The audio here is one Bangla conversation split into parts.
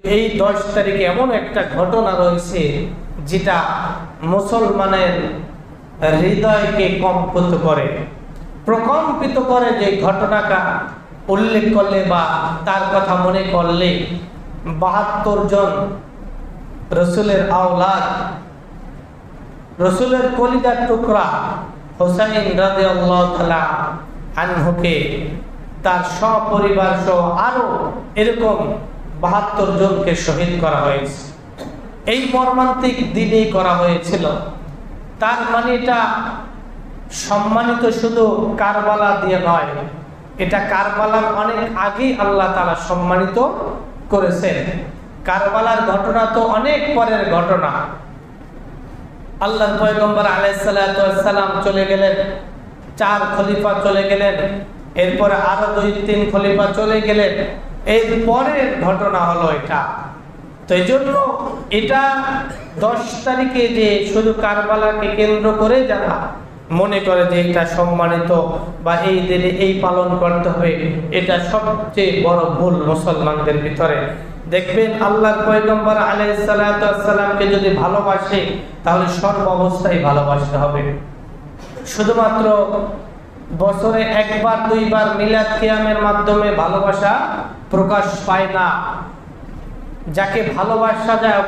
এই 10 তারিখে এমন একটা ঘটনা রয়েছে যেটা মুসলমানের হৃদয়কে কম্পিত করে, প্রকম্পিত করে। যে ঘটনাটা উল্লেখ করলে বা তার কথা মনে করলে 72 জন রসুলের আওলাদ, রসুলের কলিজার টুকরা হুসাইন রাদিয়াল্লাহু তাআলা আনহুকে তার সপরিবার সহ আরো এরকম 72 জনকে শহীদ করা হয়েছে। এই মর্মান্তিক দিনেই করা হয়েছিল। তার মানে এটা সম্মানিত শুধু কারবালা দিয়ে নয়, এটা কারবালার অনেক আগেই আল্লাহ তাআলা সম্মানিত করেছেন। কারবালার ঘটনা তো অনেক পরের ঘটনা। আল্লাহর পয়গম্বর আলাইহিস সালাতু ওয়াস সালাম চলে গেলেন, 4 খলিফা চলে গেলেন, এরপরে আরো 2-3 খলিফা চলে গেলেন, এর পরের ঘটনা হলো এটা। তো এই জন্য এটা 10 তারিখে যে শুধু কারবালাকে কেন্দ্র করে যারা মনে করে যে এটা সম্মানিত বা এই দিনে এই পালন করতে হবে, এটা সবচেয়ে বড় ভুল মুসলমানদের ভিতরে। দেখবেন আল্লাহর পয়গম্বর আলাইহিস সালাতু ওয়াস সালামকে যদি ভালোবাসে তাহলে সর্ব অবস্থায় ভালোবাসতে হবে। শুধুমাত্র বছরে 1-2 মিলাদ কিয়ামের মাধ্যমে ভালোবাসা প্রকাশ পায় না। যাকে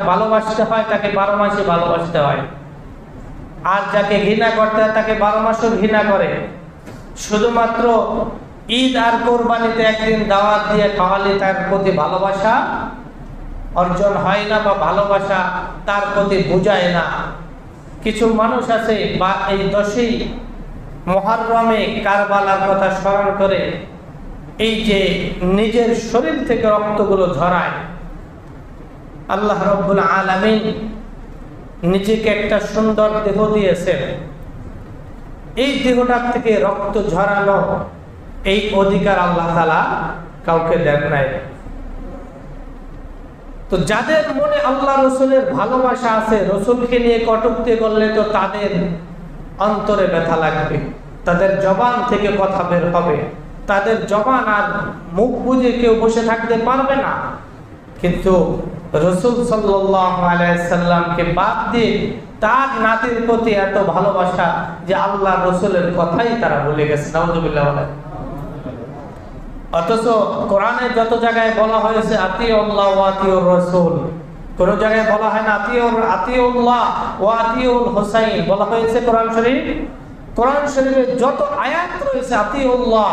ভালোবাসতে হয় তাকে 12 মাসে ভালোবাসতে হয়, আর যাকে ঘৃণা করতে হয় তাকে 12 মাসও ঘৃণা করে। শুধুমাত্র ঈদ আর কোরবানিতে একদিন দাওয়াত দিয়ে খাওয়ালে তার প্রতি ভালোবাসা অর্জন হয় না বা ভালোবাসা তার প্রতি বোঝায় না। কিছু মানুষ আছে বা এই 10ই মুহররমে কারবালার কথা স্মরণ করে এই যে নিজের শরীর থেকে রক্তগুলো ঝরায়। আল্লাহ রাব্বুল আলামিন নিজেকে একটা সুন্দর দেহ দিয়েছেন, এই দেহটার থেকে রক্ত ঝরানো এই অধিকার আল্লাহ তাআলা কাউকে দেন নাই। তো যাদের মনে আল্লাহ রসুলের ভালোবাসা আছে, রসুলকে নিয়ে কটূক্তি করলে তো তাদের অন্তরে ব্যথা লাগবে, তাদের জবান থেকে কথা বের হবে, তাদের জবান আর মুখ বুজে কেউ বসে থাকতে পারবে না। কিন্তু রসুল সাল্লাল্লাহু আলাইহি সাল্লামকে বাদ দিয়ে তার নাতির প্রতি এত ভালোবাসা যে আল্লাহ রসুলের কথাই তারা ভুলে গেছে। নাউযুবিল্লাহ। অথচ কোরআনে যত জায়গায় বলা হয়েছে আতিউল্লাহ ওয়া আতিউর রাসূল, কোন জায়গায় বলা হয় না আতিউল্লাহ ওয়া আতিউল হুসাইন বলা হয়েছে কোরআন শরীফ। কোরআন শরীফে যত আয়াত রয়েছে আতিউল্লাহ,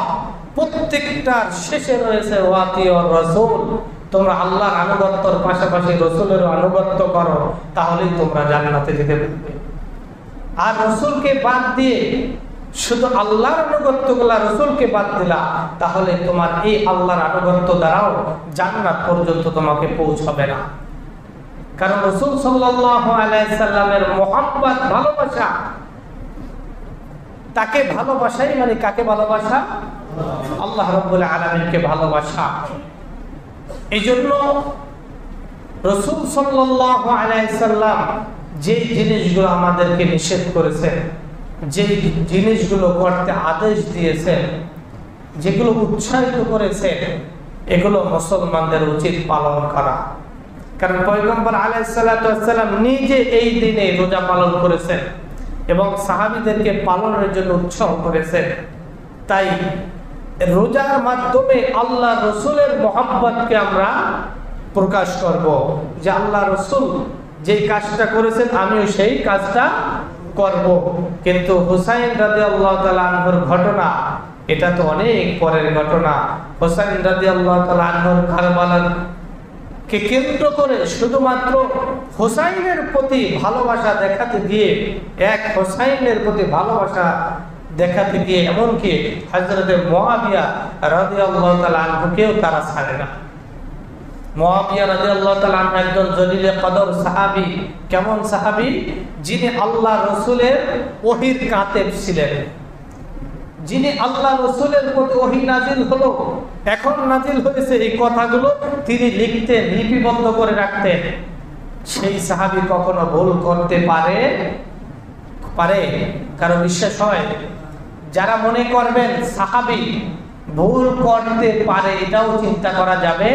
প্রত্যেকটার শেষে রয়েছে ওয়া আতিউর রাসূল। তোমরা আল্লাহর আনুগত্যের পাশাপাশি রাসূলের আনুগত্য করো, তাহলেই তোমরা জান্নাতে যেতে পারবে। আর রাসূলকে বাদ দিয়ে শুধু আল্লাহর আনুগত্য করলা, রাসূলকে বাদ দিলা, তাহলে তোমার এই আল্লাহর আনুগত্য দ্বারাও জান্নাত পর্যন্ত তোমাকে পৌঁছাবে না। কারণ রাসূল সাল্লাল্লাহু আলাইহি সাল্লামের মুহাব্বত, ভালোবাসা, তাকে ভালোবাসাই মানে কাকে ভালোবাসা? আল্লাহ রাব্বুল আলামিনকে ভালোবাসা। এই জন্য রাসূল সাল্লাল্লাহু আলাইহি সাল্লাম যে জিনিসগুলো আমাদেরকে নিষেধ করেছেন, যে জিনিসগুলো করতে আদেশ দিয়েছেন, যেগুলো উৎসাহিত করেছেন, এগুলো মুসলমানদের উচিত পালন করা। কারণ পয়গম্বর আলাইহিস সালাতু ওয়াস সালাম নিজে এই দিনে রোজা পালন করেছেন এবং সাহাবীদেরকে পালনের জন্য উৎসাহ করেছেন। তাই রোজার মাধ্যমে আল্লাহ রসুলের মহব্বতকে আমরা প্রকাশ করব, যে আল্লাহ রসুল যে কাজটা করেছেন আমিও সেই কাজটা করব। কিন্তু হুসাইন রাদিয়াল্লাহু তাআলা আনহুর ঘটনা, এটা তো অনেক পরের ঘটনা। হুসাইন রাদিয়াল্লাহু তাআলা আনহুর কারবালার কে কেন্দ্র করে শুধুমাত্র হুসাইনের প্রতি ভালোবাসা দেখাতে গিয়ে, এক হুসাইনের প্রতি ভালোবাসা দেখাতে গিয়ে এমনকি হযরতে মুআবিয়া রাদিয়াল্লাহু তাআলা আনহুকেও তারা ছাড়ে না। মুআবিয়া রাদিয়াল্লাহু তাআলা আনহু একজন জলিলে কদর সাহাবী। কেমন সাহাবী? যিনি আল্লাহ রাসূলের ওহীর কাতেব ছিলেন, যিনি আল্লাহ রাসূলের প্রতি ওহী নাজিল হলো, এখন নাজিল হয়েছে, এই কথাগুলো তিনি লিখতেন, লিপিবদ্ধ করে রাখতেন। সেই সাহাবী কখনো ভুল করতে পারে? কারো বিশ্বাস হয়? যারা মনে করবেন সাহাবী ভুল করতে পারে, এটাও চিন্তা করা যাবে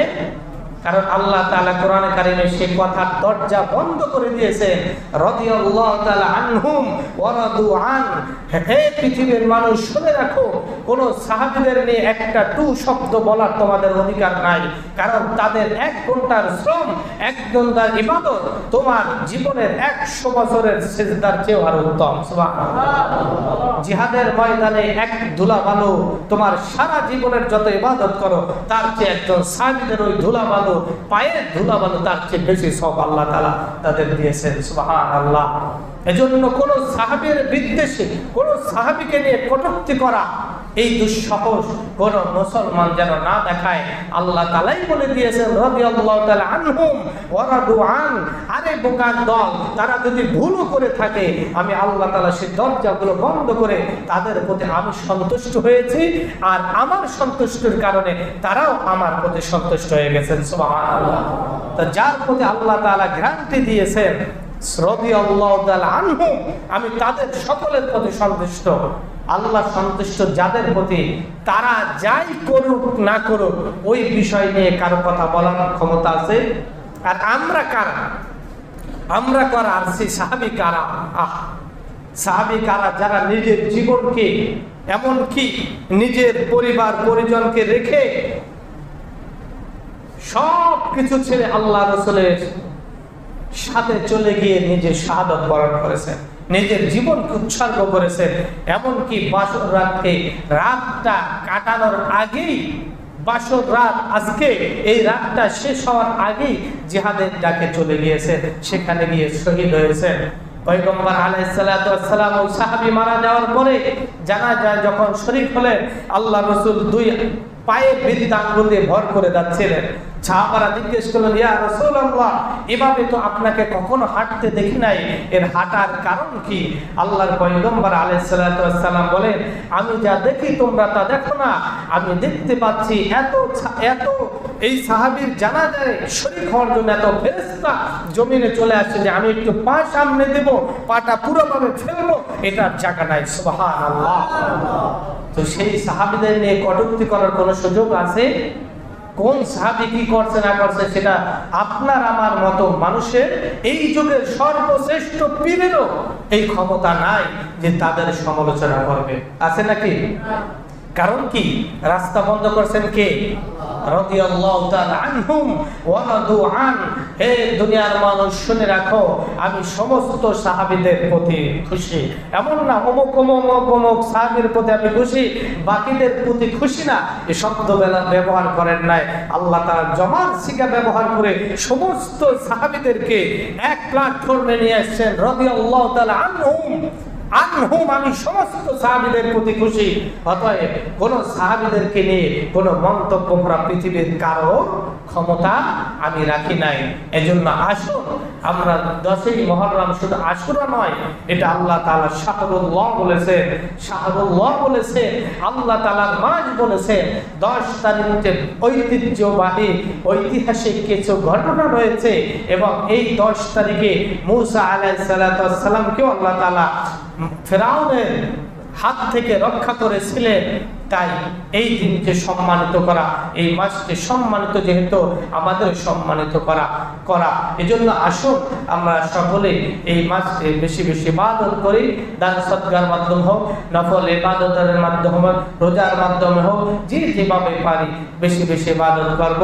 কারণ আল্লাহ তাআলা কোরআনে কারিমে সেই কথার দরজা বন্ধ করে দিয়েছেন, রাদিয়াল্লাহু তাআলা আনহুম ওয়া রাদু আন। হে পৃথিবীর মানুষ, শুনে রাখো, কোন সাহাবীদের নিয়ে একটা টু শব্দ বলার তোমাদের অধিকার নাই, কারণ তাদের 1 ঘন্টার শ্রম, 1 ঘন্টার ইবাদত তোমার জীবনের 100 বছরের সিজদার চেয়েও আরো উত্তম। সুবহানাল্লাহ। জিহাদের ময়দানে 1 ধুলাবালু তোমার সারা জীবনের যত ইবাদত করো তার চেয়ে একজন সাহাবীদের ওই ধুলাবালু, পায়ের ধুলাবালু, তার চেয়ে বেশি সওয়াব আল্লাহ তাআলা তাদের দিয়েছেন। সুবহানাল্লাহ। এজন্য কোন সাহাবীর বিদ্বেষে, কোন সাহাবীকে নিয়ে কটূক্তি করা, এই দুঃসাহস কোন মুসলমান যেন না দেখায়। আল্লাহ তাআলাই বলে দিয়েছেন, রাদিয়াল্লাহু তাআলা আনহুম ওয়া রাদু আন। আরে বোকার দল, তারা যদি ভুলও করে থাকে, আমি আল্লাহ তাআলা সেই দরজাগুলো বন্ধ করে তাদের প্রতি আমি সন্তুষ্ট হয়েছি, আর আমার সন্তুষ্টির কারণে তারাও আমার প্রতি সন্তুষ্ট হয়ে গেছেন। সুবহানাল্লাহ। তো যার প্রতি আল্লাহ তাআলা গ্যারান্টি দিয়েছেন, রাদিয়াল্লাহু তাআলা আনহুম, আমি তাদের সকলের প্রতি সন্তুষ্ট। আল্লাহ সন্তুষ্ট যাদের প্রতি, তারা যাই করুক না করুক ওই বিষয় নিয়ে কারো কথা বলার ক্ষমতা আছে? আর আমরা কারা? আমরা কারা? আর সেই সাহাবী কারা? সাহাবী কারা? যারা নিজের জীবনকে, এমনকি নিজের পরিবার পরিজনকে রেখে সব কিছু ছেড়ে আল্লাহ রাসূলের সাথে চলে গিয়ে নিজে শাহাদাত বরণ করেছেন, নিজের জীবনকে উৎসর্গ করেছেন। এমনকি বাসর রাতটা কাটানোর আগেই, বাসর রাত আজকে এই রাতটা শেষ হওয়ার আগেই জিহাদের ডাকে চলে গিয়েছেন, সেখানে গিয়ে শহীদ হয়েছেন। পয়গম্বর আলাইহিস সালাতু ওয়াস সালাম ওই সাহাবী মারা যাওয়ার পরে জানাজায় যখন শরীক হলেন, আল্লাহ রাসূল 2 পায়ে বৃদ্ধ আঙ্গুল দিয়ে ভর করে যাচ্ছিলেন। সাহাবারা জিজ্ঞেস করলেন, ইয়া রাসূলুল্লাহ, এভাবে তো আপনাকে কখনো হাঁটতে দেখি নাই, এর হাঁটার কারণ কি? আল্লাহর পয়গম্বর আলাইহিস সালাতু ওয়াস সালাম বলেন, আমি যা দেখি তোমরা তা দেখো না। আমি দেখতে পাচ্ছি এত এই সাহাবীর জানাজায় শরীক হওয়ার জন্য এত ফেরেশতা জমিনে চলে আসছে যে আমি একটু পা সামনে দেব, পাটা পুরোভাবে ফেলবো, এটার জায়গা নাই। সুবহানাল্লাহ। তো সেই সাহাবীদের নিয়ে কটূক্তি করার কোনো সুযোগ আছে? কোন সাহাবী কি করছে না করছে সেটা আপনার আমার মতো মানুষের, এই যুগের সর্বশ্রেষ্ঠ পীরেরও এই ক্ষমতা নাই যে তাদের সমালোচনা করবে। আছে নাকি? কারণ কি? রাস্তা বন্ধ করছেন কে? রাদিয়াল্লাহু তাআলা আনহুম ওয়া রাদু আন। হে দুনিয়ার মানুষ, শুনে রাখো, আমি সমস্ত সাহাবীদের প্রতি খুশি। এমন না অমুক অমুক অমুক সাহাবীর প্রতি আমি খুশি, বাকিদের প্রতি খুশি না, এই শব্দ ব্যবহার করেন নাই। আল্লাহ তাআলা জমার সিগা ব্যবহার করে সমস্ত সাহাবীদেরকে এক প্ল্যাটফর্মে নিয়ে আসছেন। রাদিয়াল্লাহু তাআলা আনহুম, আমি সমস্ত সাহাবীদের প্রতি খুশি। অতএব কোন সাহাবীদেরকে নিয়ে কোন মন্তব্য করা পৃথিবীর কারো ক্ষমতা আমি রাখি নাই। এজন্য আসুন আমরা 10ই মুহররম শুধু আশুরা নয়, এটা আল্লাহ তাআলা শাহরুল্লাহ বলেছেন, শাহরুল্লাহ বলেছেন, আল্লাহ তাআলার মাস বলেছেন। 10 তারিখে ঐতিহ্যবাহী ঐতিহাসিক কিছু ঘটনা রয়েছে, এবং এই 10 তারিখে মূসা আলাইহিস সালাতু ওয়াস সালামকেও আল্লাহ তাআলা ফেরাউনের হাত থেকে রক্ষা করেছিলেন। তাই এই দিনকে সম্মানিত করা, এই মাসকে সম্মানিত যেহেতু আমাদের সম্মানিত করা এজন্য আসুন আমরা সকলে এই মাসকে বেশি বেশি ইবাদত করি। দান সদকার মাধ্যমে হোক, নফল ইবাদতের মাধ্যমে হোক, রোজার মাধ্যমে হোক, যেভাবে পারি বেশি বেশি ইবাদত করব।